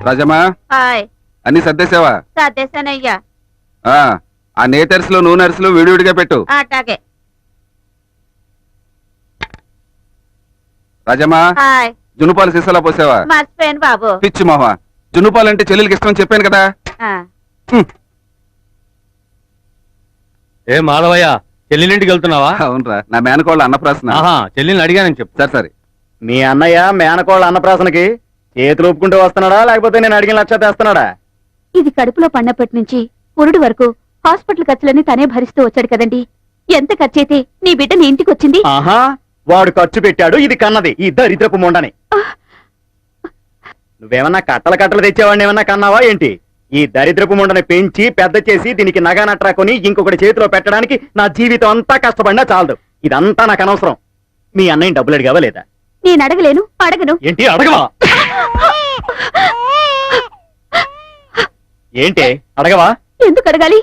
రాజమ్మా, hi. అన్ని సర్దేశావా? సర్దేశానయ్యా. ఆ నేతర్సులు నూనెర్సులు విడివిడిగా పెట్టు. అట్లాగే. రాజమ్మా, హాయ్. జున్నుపాలు సీసాలా పోసావా? మర్చిపోయాను బాబు. పిచ్చి మొహ, జున్నుపాలు అంటే చెల్లెలకి ఇష్టం చెప్పాను కదా. ఏ మాధవయ్య, చెల్లెలింటికి వెళ్తున్నావా? అవునరా, నా మేనకోళ్ళ అన్నప్రాసన. చెల్లిని అడిగానని చెప్పు. సరే. మీ అన్నయ్య మేనకోళ్ళ అన్నప్రాసనకి చేతులు ఒప్పుకుంటూ వస్తున్నాడా, లేకపోతే నేను అడిగిన లక్ష తెస్తున్నాడా? ఇది కడుపులో పడినప్పటి నుంచి పురుడు వరకు హాస్పిటల్ ఖర్చులన్నీ తనే భరిస్తూ వచ్చాడు కదండి. ఎంత ఖర్చయితే నీ బిడ్డ నీ ఇంటికి వచ్చింది? ఆహా, వాడు ఖర్చు పెట్టాడు, ఇది కన్నది ఈ దరిద్రపు ముండని. నువ్వేమన్నా కట్టలు తెచ్చేవాడిని ఏమన్నా కన్నావా ఏంటి? ఈ దరిద్రపు ముండని పెంచి పెద్ద చేసి దీనికి నగా నట్రా కొని ఇంకొకటి చేతిలో పెట్టడానికి నా జీవితం అంతా కష్టపడినా చాలదు. ఇదంతా నాకు అనవసరం. మీ అన్నయ్య డబ్బులు అడిగావా లేదా? నేను అడగలేను, అడగను. ఏంటి అడగవా? ఏంటి అడగవా? ఎందుకు అడగాలి?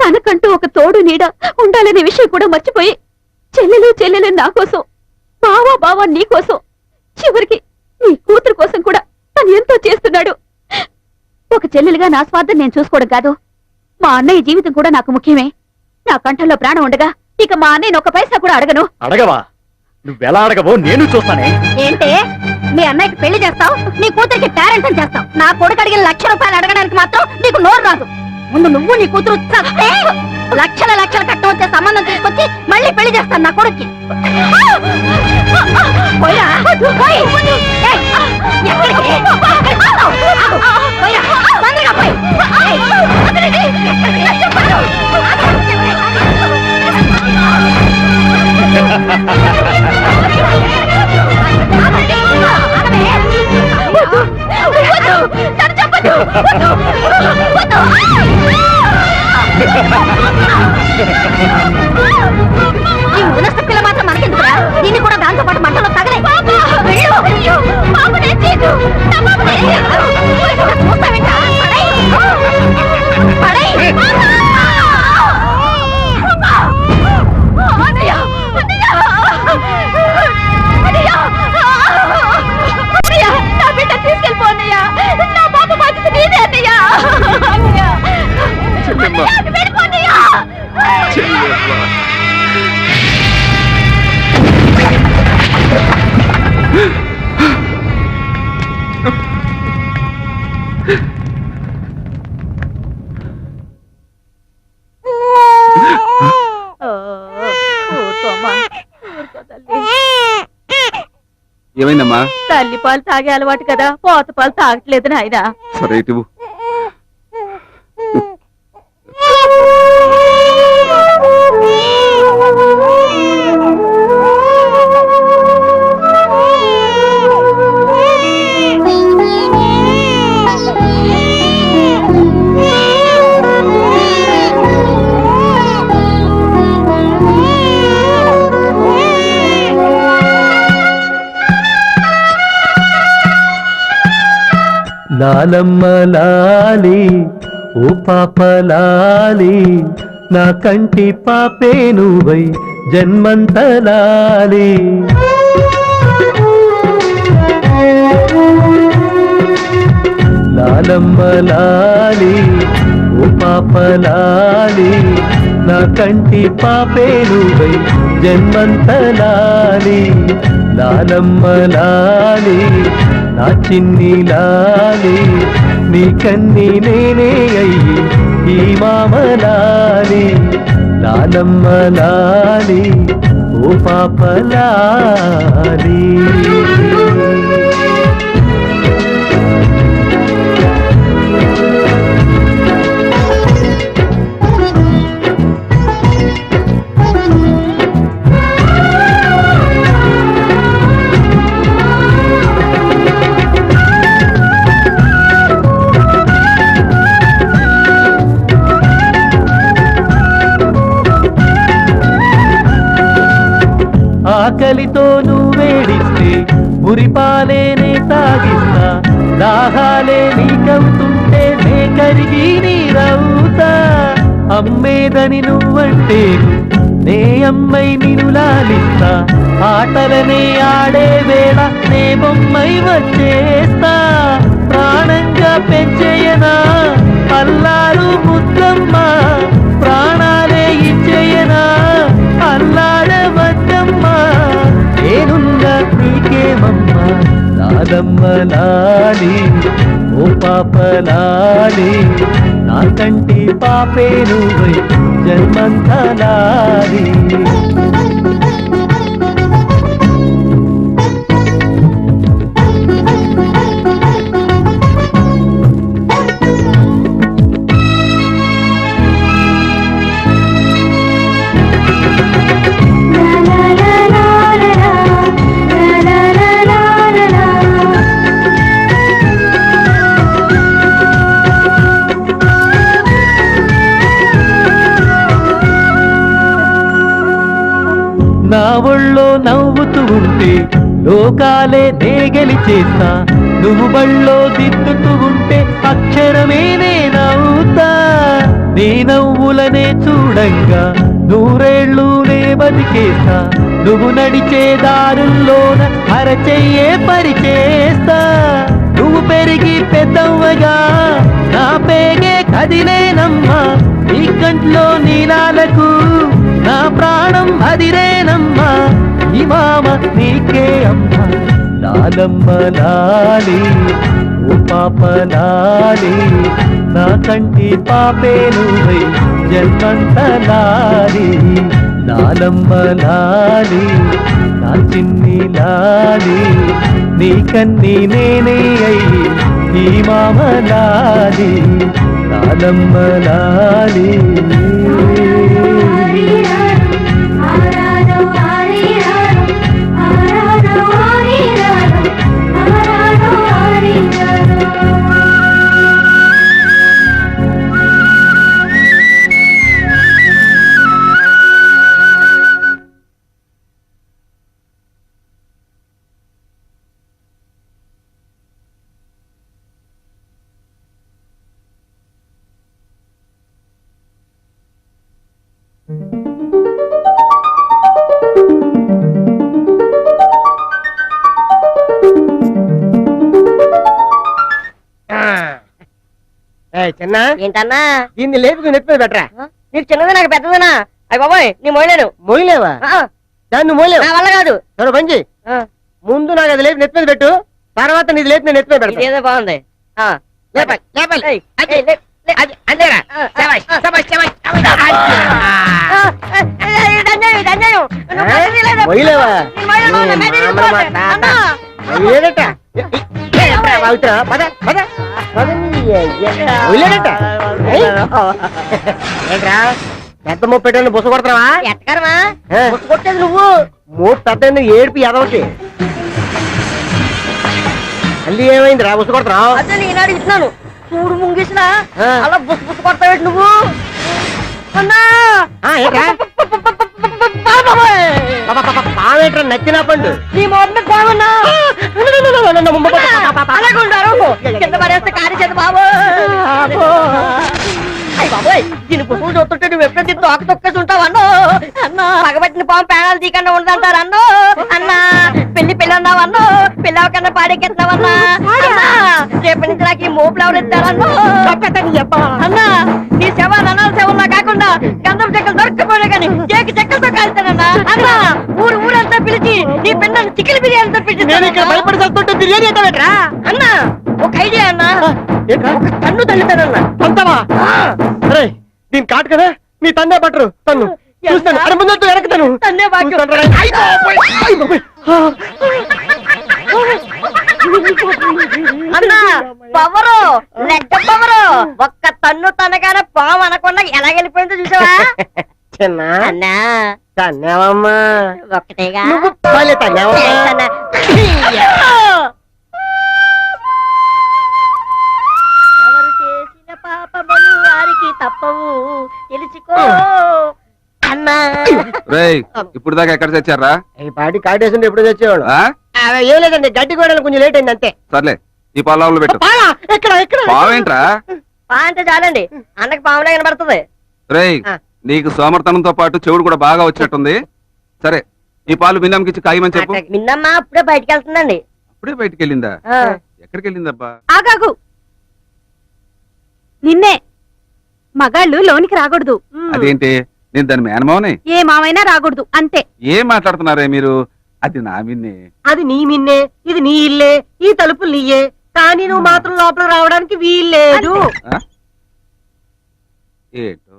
తనకంటూ ఒక తోడు నీడ ఉండాలనే విషయం కూడా మర్చిపోయి చెల్లెలు నా కోసం, బావా నీ కోసం, చివరికి నీ కూతురు కోసం కూడా తను ఎంతో చేస్తున్నాడు. ఒక చెల్లెలుగా నా స్వార్థం నేను చూసుకోవడం కాదు, మా అన్నయ్య జీవితం కూడా నాకు ముఖ్యమే. నా కంఠంలో ప్రాణం ఉండగా ఇక మా అన్నయ్య ఒక పైసా కూడా అడగను. అడగవా? నువ్వెలా అడగవో నేను చూస్తానే. ఏంటే, మీ అన్నయ్యకి పెళ్లి చేస్తావు, నీ కూతురికి పేరెంటం చేస్తావు, నా కొడుకు అడిగిన ₹1,00,000 అడగడానికి మాత్రం నీకు నోరు రాదు. ముందు నువ్వు నీ కూతురు చస్తే లక్షల కట్ట వచ్చే సంబంధం తీసుకొచ్చి మళ్ళీ పెళ్లి చేస్తాను నా కొడుక్కి. ఈ ఉనస్తపిల్ల మాత్రం మనకెందుకురా? దీన్ని కూడా దాంతో పాటు మంటలో తగలే. తీసుకెళ్ళిపోన్నయ్యా, నా పాప బాధ్యత నీదే అన్నయ్యా. ఏమైందమ్మా? తల్లి పాలు తాగే అలవాటు కదా, పోత పాలు తాగట్లేదు నాయనా. సరే ఇటు. లాలమ్మ లాలి ఓ పాపలాలి, నా కంటి పాపే నువ్వై జన్మంతలాలి. లాలమ్మ లాలి ఓ పాపలాలి, నా కంటి పాపే నువ్వై జన్మంతలాలి. లాలమ్మ లాలి నా చిన్ని లాలి, నీ కన్ని నేనే అయ్యి ఈ మామలాలి. లాలమ్మ లాలి ఓ పాపలాలి. ఆకలితో నువ్వేడిస్తే ఉరిపాలేనే తాగిస్తా, దాహాలే నీకవుతుంటే నే కరిగి నీరవుతా. అమ్మేదని నువ్వంటే నే అమ్మై నిను లాలిస్తా, ఆటలనే ఆడే వేళ నే బొమ్మై వచ్చేస్తా. ప్రాణంగా పెంచేయనా అల్లారు ముద్దమ్మ ప్రాణాలే ఇచ్చేయనా అల్లాడవద్దమ్మ నేనున్నా నీకేమమ్మా లాలమ్మ లాలి ఓ పాపలాలి నా కంటి పాపే నువ్వై జన్మంతా లాలి నా ఒళ్ళో నవ్వుతూ ఉంటే లోకాలే నే గెలిచేస్తా నువ్వు బళ్ళో దిద్దుతూ ఉంటే అక్షరమే నేనవుతా నీ నవ్వులనే చూడంగా నూరేళ్ళు నే బతికేస్తా నువ్వు నడిచే దారుల్లోన అరచెయ్యే పరిచేస్తా నువ్వు పెరిగి పెద్దవ్వగా నా పేగే కదిలేనమ్మా నీ కంట్లో నీలాలకు నా ప్రాణం అదిరేనమ్మా ఈ మామ నీకే అమ్మా లాలమ్మ లాలి ఓ పాప లాలి నా కంటి పాపే నువ్వై జన్మంత లాలి లాలమ్మ లాలి నా చిన్ని లాలి నీ కన్ని నేనే అయ్యి ఈ మామ లాలి లాలమ్మ లాలి చిన్న ఏంటన్నా దీన్ని లేపుకుని నెత్తి మీద పెట్టరా నీకు చిన్నది నాకు పెద్దదనా అయ్యి బాబాయ్ నీ మోయలేను మోయలేవా దాన్ని మోయలేవు నా వల్ల కాదు సరే పంచి ముందు నాకు అది లేపి నెత్తి మీద పెట్టు తర్వాత నీది లేపి నేను నెత్తి మీద పెడతా ఇదేదో బాగుంది లేపాలి, లేపాలి. ఏయ్, అది, ఏయ్, లే, అది, అంతేరా శభాష్, శభాష్, శభాష్, శభాష్. ఇది అన్యాయం, ఇది అన్యాయం. నువ్వు పద్ధతి లేదు. మోయలేవా? నేను మోయను, నా మీద మా ఇరిగిపోతుంది. తాత. అన్నా. మోయలేదట. ఏంట్రా, వాగుతున్నా? పద, పద. పద నీ అయ్య. మోయలేదట. ఏయ్. ఏంట్రా పెద్ద మోపు పెట్టాను బుస కొడతావా ఎట్టకరమా ఏ? ముట్టు కొట్టేది నువ్వు మోపు పెద్ద ఏడిపి ఎదవకి మళ్ళీ ఏమైందిరా బుస కొడతావు అదే ఈనాడు ఇస్తున్నాను చూడు ముంగిసిన ఆ. అలా బుస్ బుస్ కొడతావేటి నువ్వు అన్నా ఏంట్రా పావేట్రా నచ్చిన పండు నీ మొన్న బాగున్నా అలాగే ఉండారు కింద పడేస్తే కారి చేత బాబు అయ్య బాబోయ్ దీని పువ్వులు చూస్తుంటే నువ్వు ఎప్పుడో దీన్ని తోక తొక్కేసి ఉంటావు అన్నో అన్నా పగబట్టిన పాము పేనాలు తీకుండా ఉండదంటారు అన్నో అన్నా పెళ్లి పెళ్ళి అన్నావు అన్నో పెళ్ళి అవకన్నా పాడెక్కెత్తావన్నా అన్నా రేపటి నుంచి నాకు ఈ మోపులు ఎవరు ఎత్తారన్నో అన్నా నీ శవ రణాల శవంలా కాకుండా గంధం చెక్కలు దొరకపోయినా కానీ కేకి చెక్కలతో కాల్తానన్నా అన్నా ఊరు ఊరంతా పిలిచి నీ పెళ్ళని చికెన్ బిర్యానీతో నేను ఇక్కడ పిలిచి భయపడి చదువుతుంటే బిర్యానీ ఎత్తవేట్రా అన్నా ఒక ఐడియా అన్నా ఏంట్రా ఒక కన్ను తల్లుతానన్నా అంతవా అరే దీని కాటు కదా నీ తండే పట్టరు తన్ను చూస్తాను అరే ముందు వెనకతాను తన్నే భాగ్యం. అన్నా పవరు లెక్క పవరు ఒక్క తన్ను తనగానే పాము అనకుండా ఎలా వెళ్ళిపోయిందో చూసావా చిన్న అన్నా తన్నావమ్మా ఒక్కటేగా నువ్వు భలే తన్నావమ్మా అన్నా. ఎవరు చేసిన పాపములు వారికి తప్పవు తెలుసుకో అన్నా రేయ్ ఇప్పుడు దాకా ఎక్కడ తెచ్చారా ఈ పాటి కాటేసింటే ఎప్పుడు తెచ్చేవాడు ఆ? ఏం లేదండి గడ్డి గోడలు కొంచెం లేట్ అయింది అంతే సర్లే ఈ పొలంలో పెట్టు పాలా? ఎక్కడ ఎక్కడ పావేంట్రా పా అంటే చాలండి అన్నకి పాములే కనబడుతుంది రేయ్ ఆ. నీకు సోమర్తనంతో పాటు చెవుడు కూడా బాగా వచ్చినట్టుంది సరే ఈ పాలు మిన్నమ్మకిచ్చి కాయమని చెప్పు మిన్నమ్మ అప్పుడే బయటికి వెళ్తుందండి అప్పుడే బయటికి వెళ్ళిందా ఆ. ఎక్కడికి వెళ్ళిందబ్బా? ఆగాగు. నిన్నే. మగాళ్ళు లోనికి రాకూడదు. అదేంటి, నేను దాని మేనమావనే. ఏ మావైనా రాకూడదు అంతే. ఏం మాట్లాడుతున్నారే మీరు? అది నా విన్నే. అది నీ మిన్నే, ఇది నీ ఇల్లే, ఈ తలుపులు నీయే, కానీ నువ్వు మాత్రం లోపల రావడానికి వీల్లేదు. ఏంటో